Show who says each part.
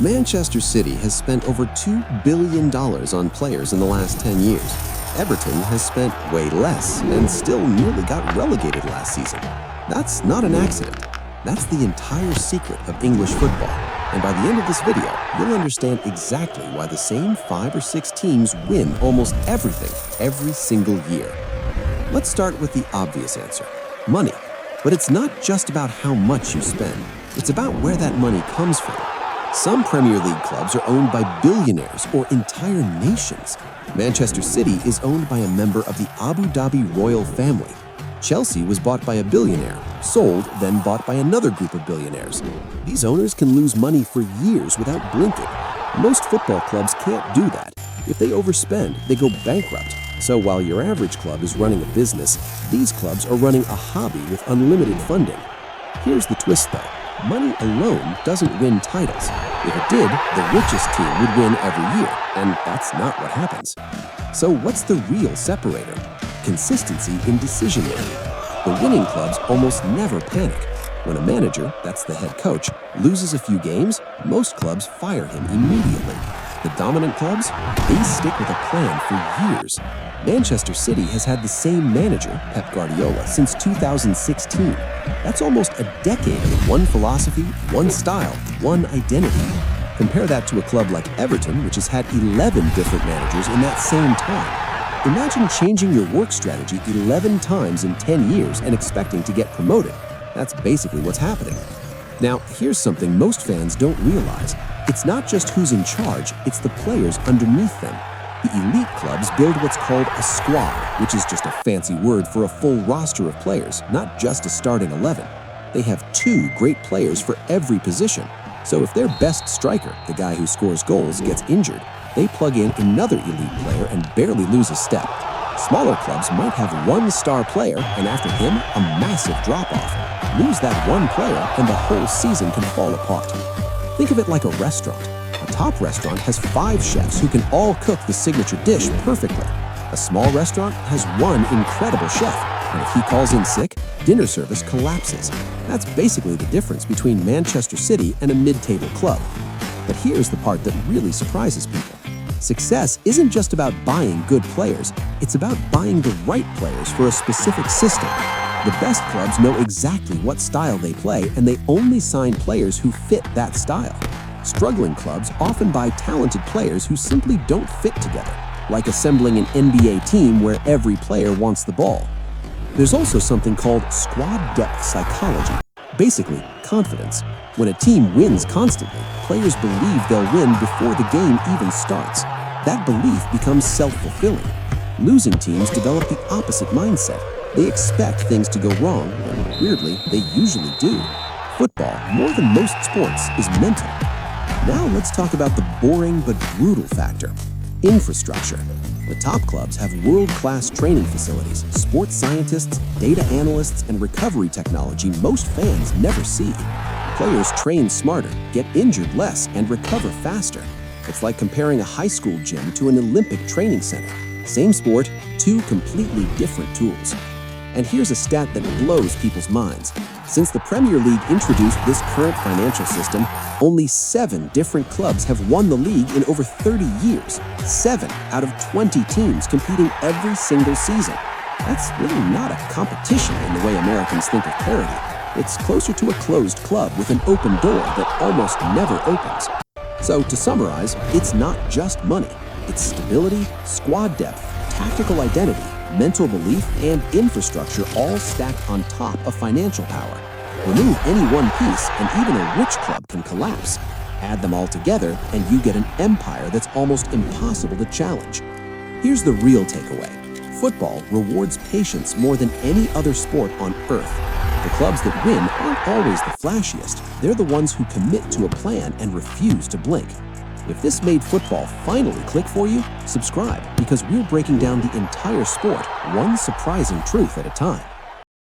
Speaker 1: Manchester City has spent over $2 billion on players in the last 10 years. Everton has spent way less and still nearly got relegated last season. That's not an accident. That's the entire secret of English football. And by the end of this video, you'll understand exactly why the same 5 or 6 teams win almost everything every single year. Let's start with the obvious answer, money. But it's not just about how much you spend. It's about where that money comes from. Some Premier League clubs are owned by billionaires or entire nations. Manchester City is owned by a member of the Abu Dhabi royal family. Chelsea was bought by a billionaire, sold, then bought by another group of billionaires. These owners can lose money for years without blinking. Most football clubs can't do that. If they overspend, they go bankrupt. So while your average club is running a business, these clubs are running a hobby with unlimited funding. Here's the twist though. Money alone doesn't win titles. If it did, the richest team would win every year, and that's not what happens. So what's the real separator? Consistency in decision-making. The winning clubs almost never panic. When a manager, that's the head coach, loses a few games, most clubs fire him immediately. The dominant clubs, they stick with a plan for years. Manchester City has had the same manager, Pep Guardiola, since 2016. That's almost a decade of one philosophy, one style, one identity. Compare that to a club like Everton, which has had 11 different managers in that same time. Imagine changing your work strategy 11 times in 10 years and expecting to get promoted. That's basically what's happening. Now, here's something most fans don't realize. It's not just who's in charge, it's the players underneath them. The elite clubs build what's called a squad, which is just a fancy word for a full roster of players, not just a starting 11. They have 2 great players for every position. So if their best striker, the guy who scores goals, gets injured, they plug in another elite player and barely lose a step. Smaller clubs might have 1 star player and after him, a massive drop-off. Lose that 1 player and the whole season can fall apart. Think of it like a restaurant. A top restaurant has 5 chefs who can all cook the signature dish perfectly. A small restaurant has 1 incredible chef, and if he calls in sick, dinner service collapses. That's basically the difference between Manchester City and a mid-table club. But here's the part that really surprises people. Success isn't just about buying good players, it's about buying the right players for a specific system. The best clubs know exactly what style they play, and they only sign players who fit that style. Struggling clubs often buy talented players who simply don't fit together, like assembling an NBA team where every player wants the ball. There's also something called squad depth psychology, basically confidence. When a team wins constantly, players believe they'll win before the game even starts. That belief becomes self-fulfilling. Losing teams develop the opposite mindset. They expect things to go wrong, and weirdly, they usually do. Football, more than most sports, is mental. Now let's talk about the boring but brutal factor, infrastructure. The top clubs have world-class training facilities, sports scientists, data analysts, and recovery technology most fans never see. Players train smarter, get injured less, and recover faster. It's like comparing a high school gym to an Olympic training center. Same sport, 2 completely different tools. And here's a stat that blows people's minds. Since the Premier League introduced this current financial system, only 7 different clubs have won the league in over 30 years. 7 out of 20 teams competing every single season. That's really not a competition in the way Americans think of parity. It's closer to a closed club with an open door that almost never opens. So to summarize, it's not just money. It's stability, squad depth, tactical identity, mental belief, and infrastructure all stacked on top of financial power. Remove any one piece and even a rich club can collapse. Add them all together and you get an empire that's almost impossible to challenge. Here's the real takeaway. Football rewards patience more than any other sport on earth. The clubs that win aren't always the flashiest. They're the ones who commit to a plan and refuse to blink. If this made football finally click for you, subscribe because we're breaking down the entire sport, one surprising truth at a time.